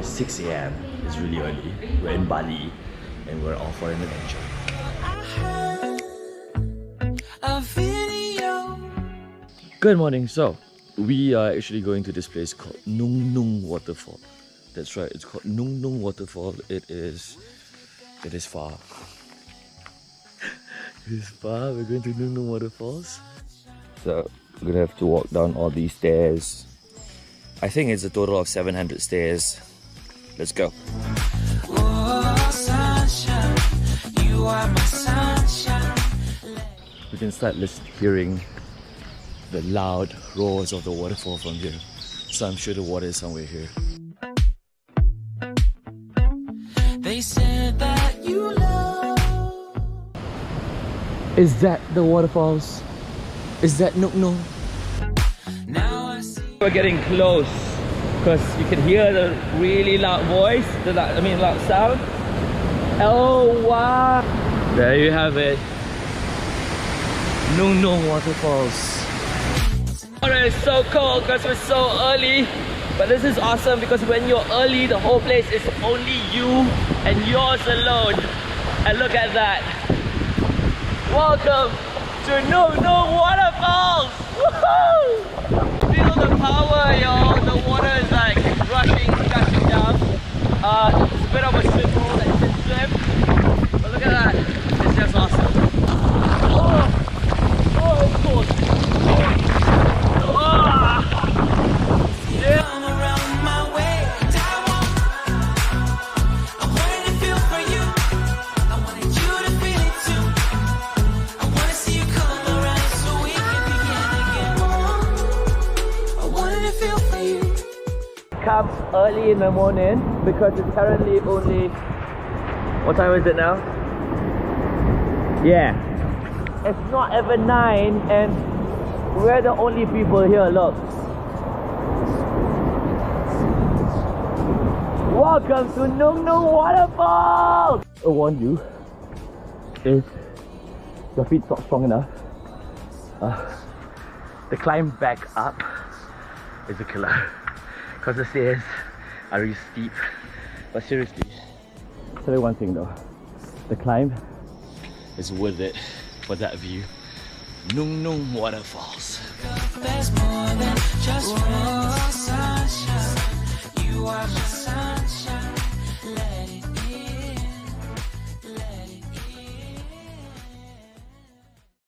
6 a.m. It's really early. We're in Bali and we're off for an adventure. Good morning. So, we are actually going to this place called NungNung waterfall. That's right, it's called NungNung waterfall. It is far. It is far. We're going to NungNung waterfalls. So, we're gonna have to walk down all these stairs. I think it's a total of 700 stairs. Let's go. Oh, sunshine, you are my sunshine. We can start hearing the loud roars of the waterfall from here. So I'm sure the water is somewhere here. They said that you love. Is that the waterfalls? Is that NungNung? We're getting close because you can hear the really loud voice, loud sound. Oh wow! There you have it. NungNung waterfalls. Water is so cold because we're so early, but this is awesome because when you're early, the whole place is only you and yours alone. And look at that! Welcome to NungNung waterfalls! Woohoo! Feel the power, y'all. The water is like rushing, gushing down. It's a bit of a swim hole that you can swim. But look at that. It's just awesome. Oh, it's cold. Oh. Yeah. Comes early in the morning because it's currently only, what time is it now? Yeah, it's not even 9 and we're the only people here. Look, welcome to NungNung waterfall. I warn you, if your feet's not strong enough, the climb back up is a killer. Because the stairs are really steep. But seriously, tell you one thing though, the climb is worth it for that view. NungNung waterfalls. There's more than just sunshine. You are my sunshine.